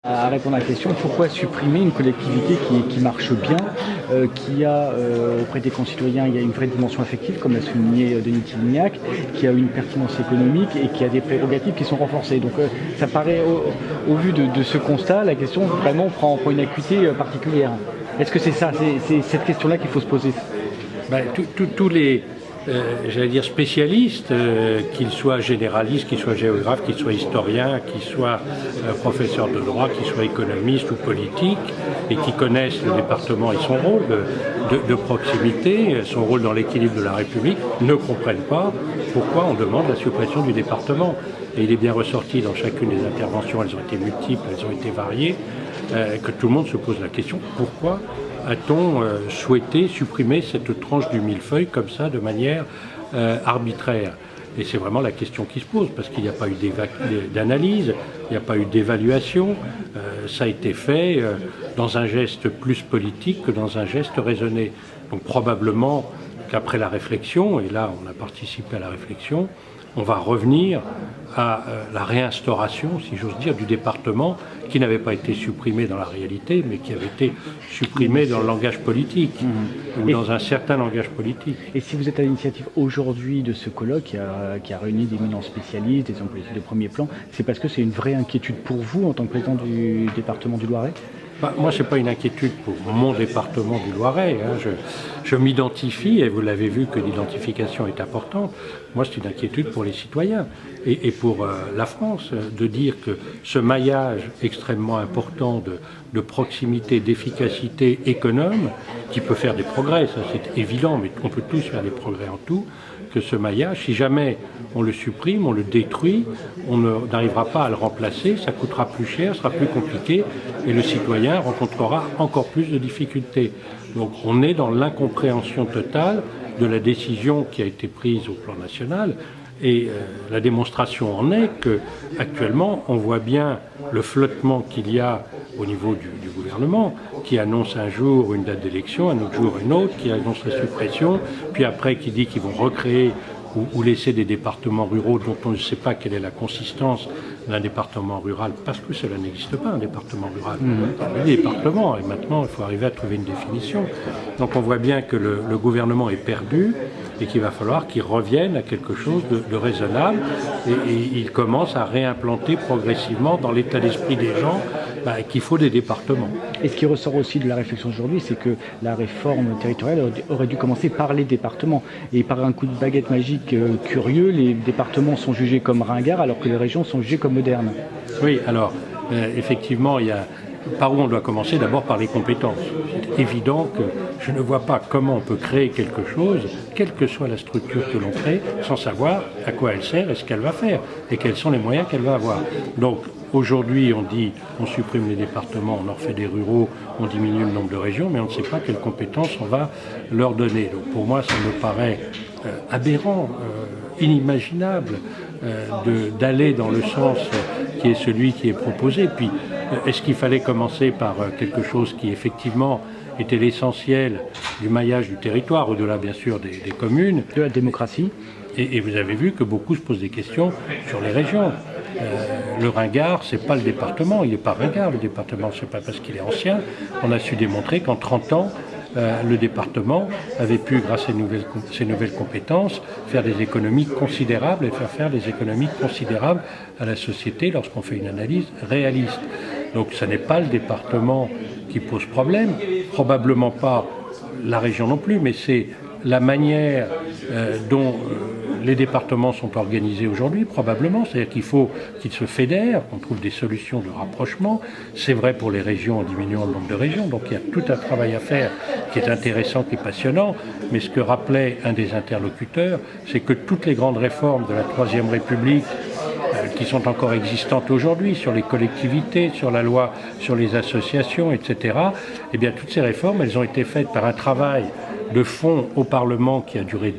À répondre à la question, pourquoi supprimer une collectivité qui marche bien, qui a auprès des concitoyens, il y a une vraie dimension affective, comme l'a souligné Denis Tignac, qui a une pertinence économique et qui a des prérogatives qui sont renforcées. Donc ça paraît, au vu de ce constat, la question vraiment prend une acuité particulière. Est-ce que c'est ça, c'est cette question-là qu'il faut se poser? Tous les j'allais dire spécialistes, qu'ils soient généralistes, qu'ils soient géographes, qu'ils soient historiens, qu'ils soient professeurs de droit, qu'ils soient économistes ou politiques, et qui connaissent le département et son rôle de proximité, son rôle dans l'équilibre de la République, ne comprennent pas pourquoi on demande la suppression du département. Et il est bien ressorti dans chacune des interventions, elles ont été multiples, elles ont été variées, que tout le monde se pose la question, pourquoi a-t-on souhaité supprimer cette tranche du millefeuille comme ça, de manière arbitraire? Et c'est vraiment la question qui se pose, parce qu'il n'y a pas eu d'analyse, il n'y a pas eu d'évaluation. Ça a été fait dans un geste plus politique que dans un geste raisonné. Donc probablement qu'après la réflexion, et là on a participé à la réflexion, on va revenir à la réinstauration, si j'ose dire, du département qui n'avait pas été supprimé dans la réalité, mais qui avait été supprimé dans le langage politique, ou dans un certain langage politique. Et si vous êtes à l'initiative aujourd'hui de ce colloque qui a réuni d'éminents spécialistes, des hommes politiques de premier plan, c'est parce que c'est une vraie inquiétude pour vous en tant que président du département du Loiret? Moi, ce n'est pas une inquiétude pour mon département du Loiret. Je m'identifie, et vous l'avez vu que l'identification est importante. Moi, c'est une inquiétude pour les citoyens et pour la France, de dire que ce maillage extrêmement important de proximité, d'efficacité économe, qui peut faire des progrès, ça c'est évident, mais on peut tous faire des progrès en tout, que ce maillage, si jamais on le supprime, on le détruit, on n'arrivera pas à le remplacer, ça coûtera plus cher, sera plus compliqué, et le citoyen rencontrera encore plus de difficultés. Donc on est dans l'incompréhension totale de la décision qui a été prise au plan national, et la démonstration en est qu'actuellement on voit bien le flottement qu'il y a au niveau du gouvernement, qui annonce un jour une date d'élection, un autre jour une autre, qui annonce la suppression, puis après qui dit qu'ils vont recréer ou laisser des départements ruraux dont on ne sait pas quelle est la consistance d'un département rural, parce que cela n'existe pas, un département rural. Il y a des départements, et maintenant il faut arriver à trouver une définition. Donc on voit bien que le gouvernement est perdu, et qu'il va falloir qu'il revienne à quelque chose de raisonnable, et il commence à réimplanter progressivement dans l'état d'esprit des gens qu'il faut des départements. Et ce qui ressort aussi de la réflexion aujourd'hui, c'est que la réforme territoriale aurait dû commencer par les départements. Et par un coup de baguette magique curieux, les départements sont jugés comme ringards alors que les régions sont jugées comme modernes. Oui, alors effectivement, il y a par où on doit commencer? D'abord par les compétences. C'est évident que je ne vois pas comment on peut créer quelque chose, quelle que soit la structure que l'on crée, sans savoir à quoi elle sert et ce qu'elle va faire, et quels sont les moyens qu'elle va avoir. Donc aujourd'hui, on dit on supprime les départements, on en refait des ruraux, on diminue le nombre de régions, mais on ne sait pas quelles compétences on va leur donner. Donc pour moi, ça me paraît aberrant, inimaginable d'aller dans le sens qui est celui qui est proposé. Puis, est-ce qu'il fallait commencer par quelque chose qui effectivement était l'essentiel du maillage du territoire, au-delà bien sûr des communes? De la démocratie. Et vous avez vu que beaucoup se posent des questions sur les régions. Le ringard, c'est pas le département, il n'est pas ringard le département, c'est pas parce qu'il est ancien. On a su démontrer qu'en 30 ans, le département avait pu, grâce à ses nouvelles compétences, faire des économies considérables et faire des économies considérables à la société lorsqu'on fait une analyse réaliste. Donc ce n'est pas le département qui pose problème, probablement pas la région non plus, mais c'est la manière dont les départements sont organisés aujourd'hui, probablement. C'est-à-dire qu'il faut qu'ils se fédèrent, qu'on trouve des solutions de rapprochement. C'est vrai pour les régions en diminuant le nombre de régions. Donc il y a tout un travail à faire qui est intéressant, qui est passionnant. Mais ce que rappelait un des interlocuteurs, c'est que toutes les grandes réformes de la Troisième République qui sont encore existantes aujourd'hui, sur les collectivités, sur la loi, sur les associations, etc., eh bien toutes ces réformes, elles ont été faites par un travail de fond au Parlement qui a duré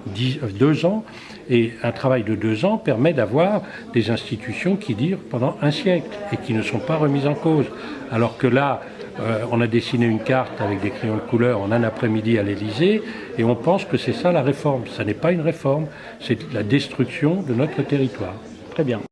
2 ans, et un travail de 2 ans permet d'avoir des institutions qui durent pendant un siècle et qui ne sont pas remises en cause. Alors que là, on a dessiné une carte avec des crayons de couleur en un après-midi à l'Élysée et on pense que c'est ça la réforme. Ça n'est pas une réforme, c'est la destruction de notre territoire. Très bien.